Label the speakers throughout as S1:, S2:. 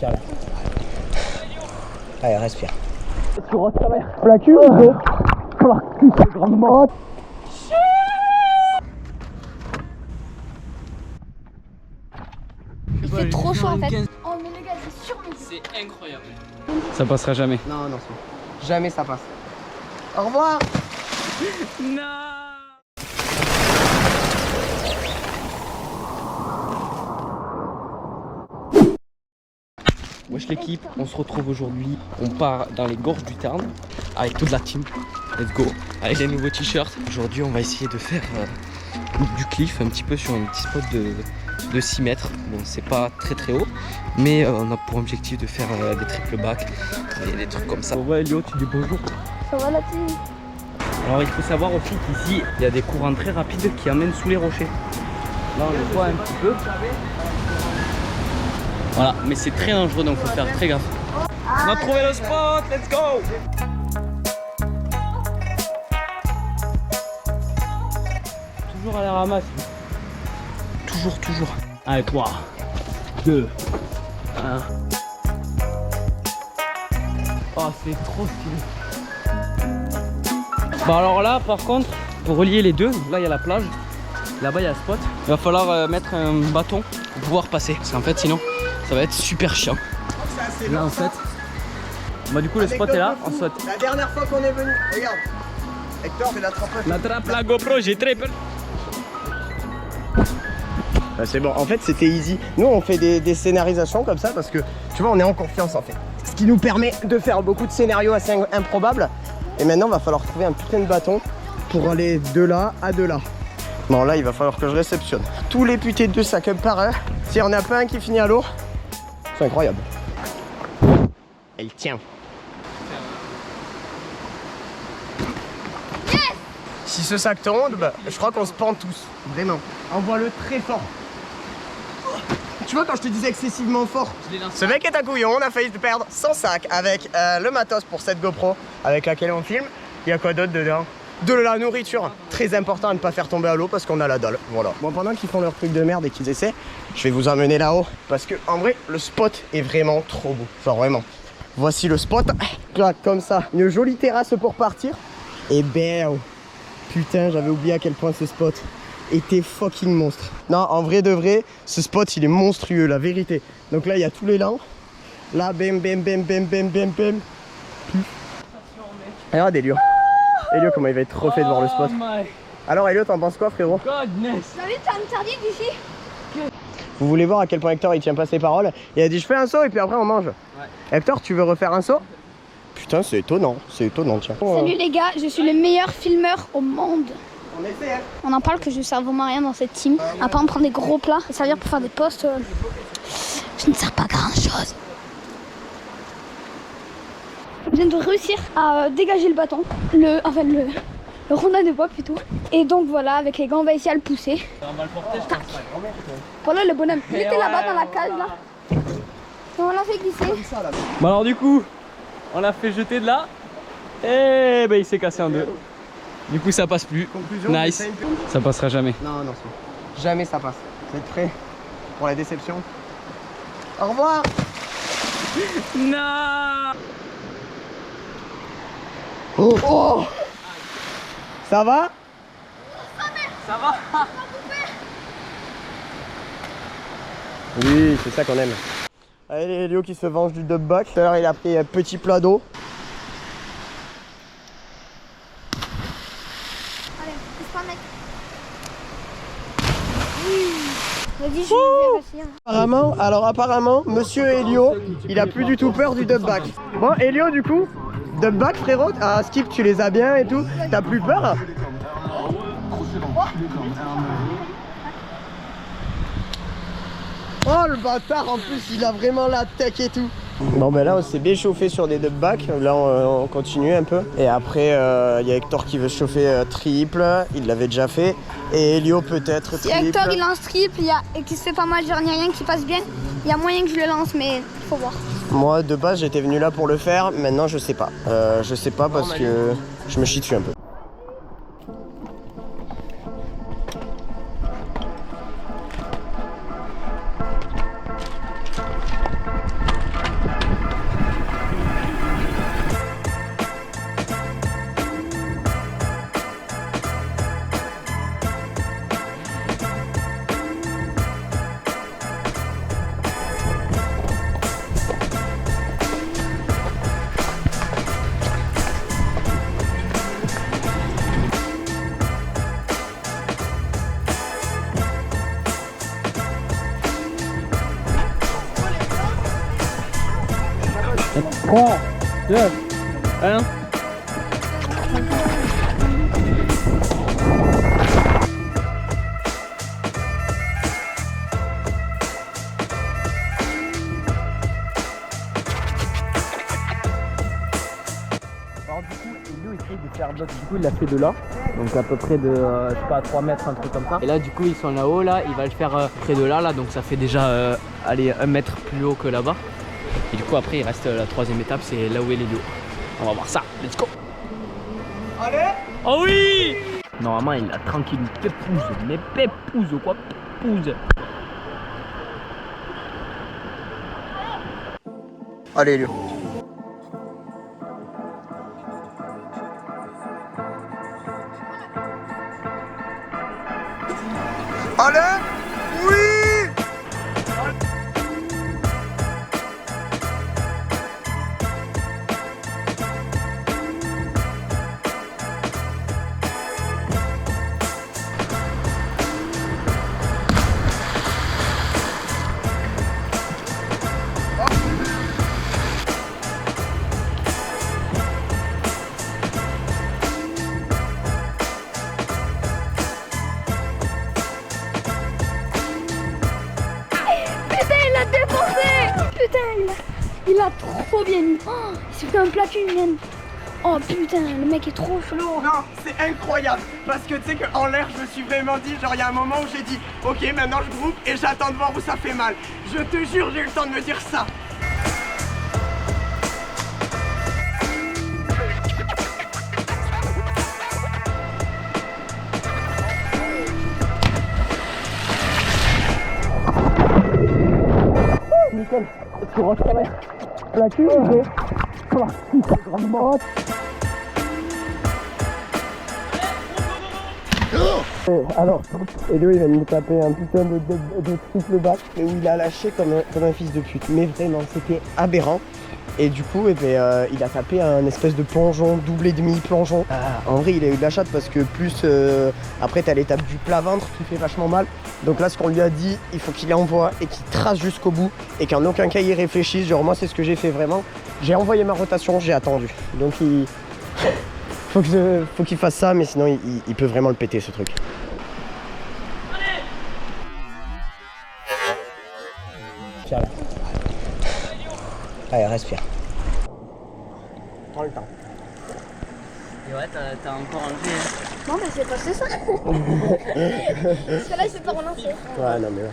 S1: respire là. Allez, respire.
S2: Tu rotes ta mère. Plat cul ou dos? Plat cul, c'est grandement.
S3: Il fait trop chaud en fait. Oh mais les gars, c'est sûr.
S2: C'est incroyable. Ça passera jamais.
S1: Non, non, jamais ça passe. Au revoir.
S2: Non. Wesh l'équipe, on se retrouve aujourd'hui, on part dans les gorges du Tarn avec toute la team, let's go, avec les nouveaux t-shirts. Aujourd'hui on va essayer de faire du cliff un petit peu sur un petit spot de 6 mètres. Bon c'est pas très haut, mais on a pour objectif de faire des triple back et des trucs comme ça. Ouais Elio, tu dis bonjour.
S3: Ça va la team?
S2: Alors il faut savoir aussi qu'ici il y a des courants très rapides qui amènent sous les rochers. Là on le voit un petit peu. Voilà, mais c'est très dangereux donc faut faire très gaffe. On a trouvé le spot, let's go! Toujours à la ramasse. Toujours. Allez, 3, 2, 1. Oh, c'est trop stylé. Bon alors là par contre, pour relier les deux, là il y a la plage, là-bas il y a le spot. Il va falloir mettre un bâton pour pouvoir passer, parce qu'en fait sinon ça va être super chiant. Là en fait, bah du coup le spot est là, on saute.
S1: La dernière fois qu'on est venu, regarde. Hector, mais
S2: L'attrape la GoPro, j'ai très peur.
S1: Bah, c'est bon, en fait c'était easy. Nous on fait des scénarisations comme ça parce que tu vois on est en confiance en fait. Ce qui nous permet de faire beaucoup de scénarios assez improbables. Et maintenant va falloir trouver un putain de bâton pour aller de là à de là. Bon là il va falloir que je réceptionne tous les putains de sacs par un. Si on n'a pas un qui finit à l'eau, c'est incroyable. Elle tient. Yes. Si ce sac tombe, bah, je crois qu'on se pend tous. Vraiment. Envoie-le très fort. Tu vois quand je te disais excessivement fort, ce mec est un couillon, on a failli perdre son sac avec le matos pour cette GoPro avec laquelle on filme. Il y a quoi d'autre dedans? De la nourriture, très important à ne pas faire tomber à l'eau parce qu'on a la dalle. Voilà. Bon, pendant qu'ils font leur truc de merde et qu'ils essaient, je vais vous emmener là-haut parce que en vrai, le spot est vraiment trop beau. Genre vraiment. Voici le spot, clac, comme ça, une jolie terrasse pour partir. Et ben, putain, j'avais oublié à quel point ce spot était fucking monstre. Non, en vrai de vrai, ce spot il est monstrueux, la vérité. Donc là, il y a tous les lands. Là, bam, bam, bam, bam, bam, bam, bam. Regarde Elio. Elio, comment il va être refait de voir le spot. Alors Elio, t'en penses quoi frérot?
S3: Goodness. Vous avez t'as une sardine d'ici?
S1: Vous voulez voir à quel point Hector il tient pas ses paroles? Il a dit je fais un saut et puis après on mange. Ouais. Hector, tu veux refaire un saut? Putain, c'est étonnant tiens.
S3: Salut les gars, je suis le meilleur filmeur au monde.
S1: On essaie hein.
S3: On en parle que je ne sers vraiment à rien dans cette team. À part me prendre des gros plats et servir pour faire des posts. Je ne sers pas à grand chose. Je viens de réussir à dégager le bâton, le rondin de bois plutôt. Et donc voilà, avec les gants, on va essayer à le pousser. Tac. Voilà le bonhomme. Il était là-bas dans la cage là. Et on l'a fait glisser.
S2: Bon alors du coup, on l'a fait jeter de là. Et ben il s'est cassé en deux. Du coup ça passe plus.
S1: Conclusion,
S2: nice. Ça passera jamais.
S1: Non, c'est bon. Jamais ça passe. Vous êtes prêts pour la déception? Au revoir.
S2: Non.
S1: Oh. Ça va?
S2: Ça va?
S1: Oui, c'est ça qu'on aime. Allez, Elio qui se venge du dubback. Tout à l'heure, il a pris un petit plat d'eau.
S3: Allez, pousse-toi mec. Vas-y, je vais réussir.
S1: Apparemment, monsieur Elio, il a plus du tout peur du dubback. Bon, Elio, du coup, dubback, frérot, à Skip, tu les as bien et tout. T'as plus peur? Oh le bâtard, en plus, il a vraiment la tech et tout. Bon ben là on s'est bien chauffé sur des dubbacks, là on continue un peu. Et après il y a Hector qui veut se chauffer triple, il l'avait déjà fait. Et Elio peut-être
S3: Si
S1: triple.
S3: Hector il lance triple et qu'il se fait pas mal, genre il n'y a rien qui passe bien, il y a moyen que je le lance mais faut voir.
S1: Moi de base j'étais venu là pour le faire, maintenant je sais pas. Je sais pas parce que je me chie dessus un peu.
S2: 3, 2, 1. Alors du coup, Elio essaye de faire d'autres. Du coup, il l'a fait de là, donc à peu près de, je sais pas, 3 mètres, un truc comme ça. Et là, du coup, ils sont là-haut, là, il va le faire près de là, donc ça fait déjà, allez, 1 mètre plus haut que là-bas. Et du coup, après, il reste la 3e étape, c'est là où est Elio. On va voir ça, let's go.
S1: Allez.
S2: Oh oui. Normalement, il a tranquille, pépouze, mais pépouze quoi, pépouze.
S1: Allez, Elio. Allez. Oui.
S3: Il a trop bien mis. Oh, il s'est fait un plat humaine. Oh putain, le mec est trop chaud.
S1: Non, c'est incroyable. Parce que tu sais qu'en l'air, je me suis vraiment dit, genre il y a un moment où j'ai dit, ok, maintenant je groupe et j'attends de voir où ça fait mal. Je te jure, j'ai eu le temps de me dire ça.
S2: Nickel, tu ranges ta mère. La cul, ok. Grandement.
S1: Alors, Elio il va nous taper un putain de triple back où il a lâché comme un fils de pute. Mais vraiment, c'était aberrant. Et du coup, il a tapé un espèce de plongeon, double et demi plongeon. En vrai, il a eu de la chatte parce que plus après, t'as l'étape du plat ventre qui fait vachement mal. Donc là, ce qu'on lui a dit, il faut qu'il envoie et qu'il trace jusqu'au bout et qu'en aucun cas il réfléchisse. Genre, moi, c'est ce que j'ai fait vraiment. J'ai envoyé ma rotation, j'ai attendu. Donc, il faut qu'il fasse ça, mais sinon, il peut vraiment le péter ce truc. Tiens là. Allez, respire. Prends le temps.
S2: Et ouais, t'as encore enlevé.
S3: Non, mais c'est passé ça. Parce que là, il s'est pas relancé.
S1: Ouais, non, mais ouais.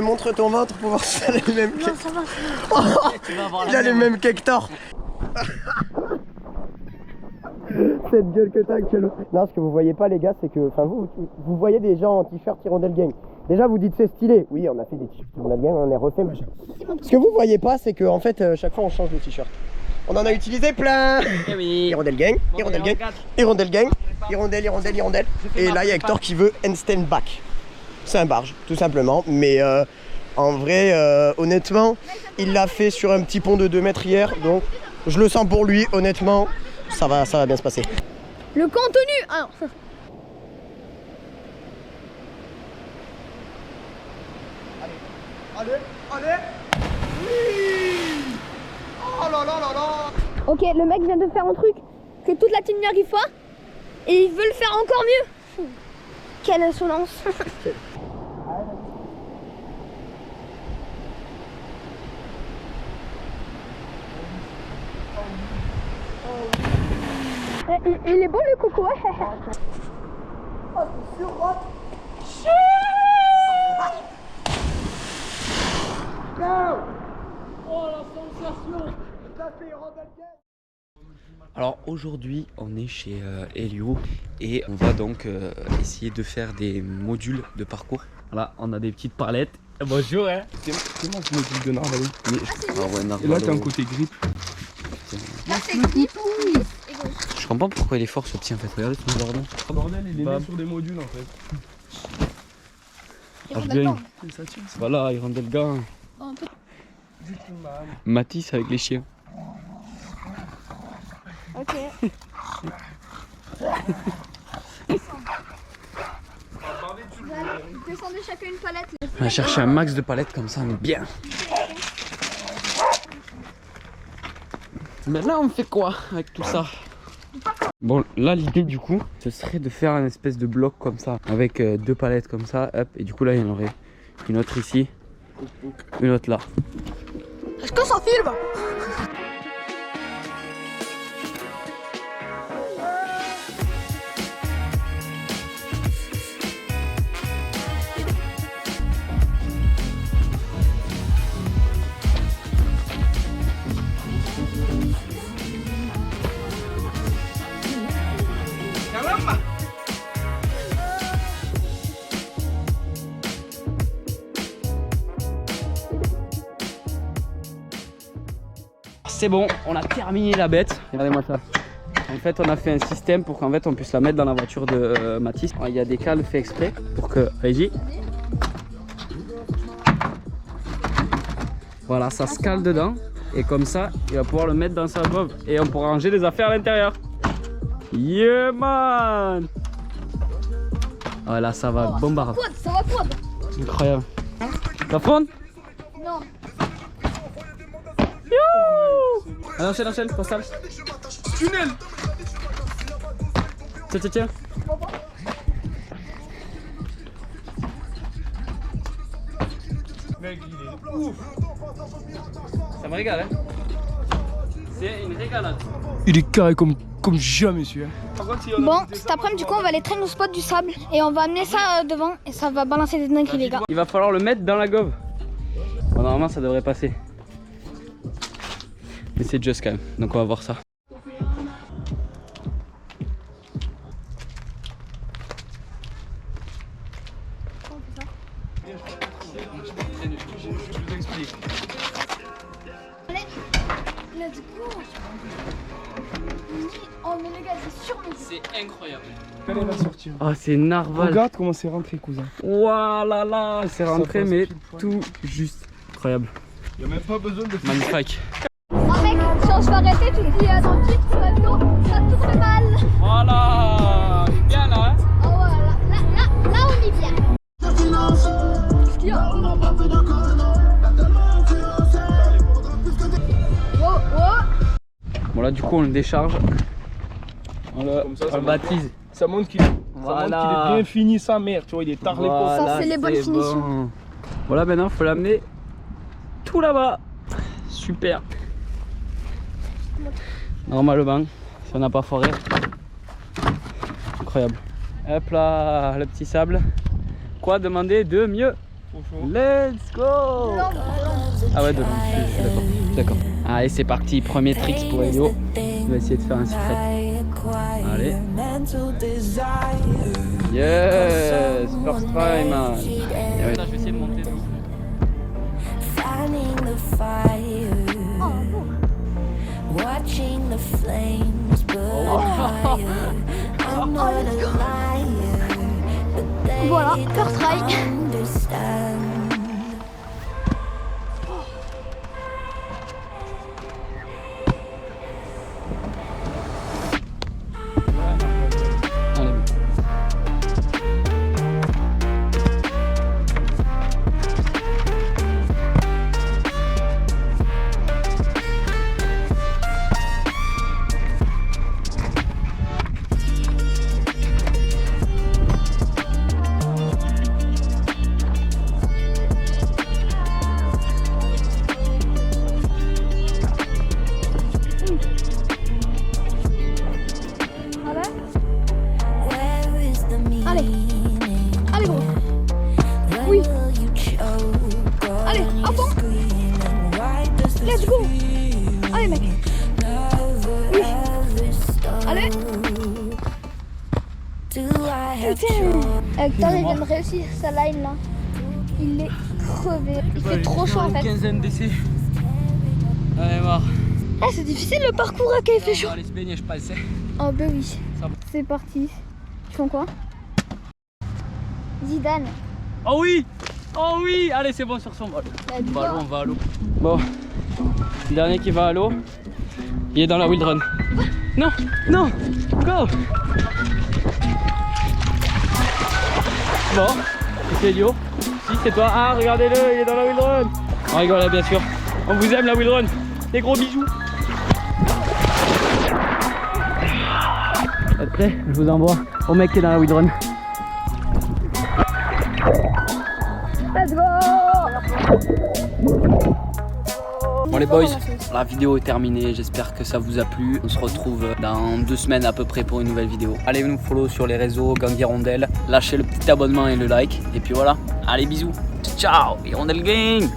S1: Montre ton ventre pour voir si ça a les mêmes
S3: Non, ça va.
S1: Il a les mêmes qu'Hector. Cette gueule que t'as actuellement. Non, ce que vous voyez pas, les gars, c'est que vous voyez des gens en t-shirt Hirondelle Gang. Déjà, vous dites c'est stylé. Oui, on a fait des t-shirts Hirondelle Gang, on est refait machin. Ce que vous voyez pas, c'est que en fait, chaque fois on change de t-shirt. On en a utilisé plein.
S2: Eh oui.
S1: Hirondelle Gang, Hirondelle Gang, Hirondelle Gang, Hirondelle. Et là, il y a Hector qui veut handstand back. C'est un barge, tout simplement. Mais en vrai, honnêtement, il l'a fait sur un petit pont de 2 mètres hier. Donc, je le sens pour lui. Honnêtement, ça va bien se passer.
S3: Le contenu. Alors.
S1: Allez. Oui. Oh là là là là.
S3: Ok, le mec vient de faire un truc que toute la team n'y arrive pas. Et il veut le faire encore mieux. Quelle insolence. Il est bon le coco.
S1: Oh, c'est sûr, oh.
S2: Oh la sensation. Alors aujourd'hui on est chez Elio et on va donc essayer de faire des modules de parcours. Voilà, on a des petites palettes. Bonjour hein.
S4: C'est moi ce module de Narvalo.
S2: Ouais,
S4: Et là t'as un côté grip.
S3: Là c'est grip, glisse et gauche.
S2: Je comprends pas pourquoi il est fort ce petit en fait. Regardez tout le bordel.
S4: Le bordel il est mis sur des modules en fait.
S2: Voilà, Hirondelle Gang. Matisse avec les chiens.
S3: Ok. Descendez chacun une palette.
S2: On va chercher un max de palettes comme ça, on est bien. Mais là on fait quoi avec tout ça? Bon là l'idée du coup ce serait de faire un espèce de bloc comme ça avec deux palettes comme ça, hop, et du coup là il y en aurait une autre ici, une autre là.
S3: Est-ce que ça filme?
S2: C'est bon, on a terminé la bête. Regardez-moi ça. En fait, on a fait un système pour qu'en fait on puisse la mettre dans la voiture de Mathis. Il y a des cales fait exprès pour que, allez-y. Voilà, ça se cale dedans et comme ça, il va pouvoir le mettre dans sa bob et on pourra ranger les affaires à l'intérieur. Yeah man! Voilà, ça va bombarder.
S3: Ça va fondre.
S2: Incroyable. Ça fond?
S3: Non.
S2: Allez, enchaîne, Pascal. Tunnel. Tiens.
S4: Mec, il est ouf.
S2: Ça me régale, hein. C'est une régalade.
S4: Il est carré comme jamais celui-là.
S3: Bon, cet après-midi, du coup, on va aller traîner au spot du sable et on va amener ça devant et ça va balancer des dingueries, les gars.
S2: Il va falloir le mettre dans la gove. Bon, normalement, ça devrait passer. Mais c'est juste quand même, donc on va voir ça.
S3: Allez, let's go. Oh mais les gars, c'est sûr, mais
S2: C'est incroyable.
S4: Elle va sortir.
S2: Oh, c'est narval.
S4: Regarde comment c'est rentré, cousin.
S2: Waouh là, c'est rentré,
S4: passe
S2: mais
S4: pile poil.
S2: tout juste. Incroyable.
S4: Il n'y a même pas besoin de faire.
S2: Magnifique.
S3: oh mec, si on se fait arrêter, tu te dis dans le titre, sur la vidéo, ça tourne mal.
S2: Voilà, on est bien là. Hein.
S3: Oh voilà, là on est bien. Qu'est-ce qu'il y a?
S2: Bon là du coup on le décharge. On le baptise.
S4: Ça montre qu'il est
S2: Voilà.
S4: bien fini sa mère, tu vois, il est tard les pauvres.
S3: Ça, c'est les bonnes finitions.
S2: Bon. Voilà, maintenant faut l'amener tout là-bas. Super. Normalement, si on n'a pas foiré. Incroyable. Hop là, le petit sable. Quoi demander de mieux? Let's go! Ah ouais, de l'eau, je suis d'accord. Allez, c'est parti, premier trick pour Elio. On va essayer de faire un secret. Allez. Yes! First try, man. Et ouais. Là, je vais essayer de monter de
S3: Voilà, first try. Allez gros. Oui. Allez, à fond. Let's go. Allez mec. Oui. Allez. Putain. Hector il vient de réussir sa line là. Il est crevé. Il fait trop chaud en fait.
S2: Une quinzaine d'essais. Allez, marre.
S3: Ah c'est difficile le parcours à quand il fait chaud.
S2: On va aller se baigner, je passe.
S3: Oh bah oui. C'est parti. Tu fais quoi? Zidane.
S2: Oh oui! Oh oui! Allez, c'est bon sur son vol. On va à l'eau, on va à l'eau. Bon, le dernier qui va à l'eau, il est dans la wildrun. Non! Non! Go! Bon, c'est Elio. Si, c'est toi. Ah, regardez-le, il est dans la wildrun. On rigole, bien sûr. On vous aime la wildrun. Des gros bisous. après, je vous envoie au mec qui est dans la windrun.
S3: Let's go.
S2: Bon les boys, la vidéo est terminée, j'espère que ça vous a plu. On se retrouve dans 2 semaines à peu près pour une nouvelle vidéo. Allez nous follow sur les réseaux, Gang Hirondelle, lâchez le petit abonnement et le like. Et puis voilà, allez bisous, ciao, Hirondelle Gang.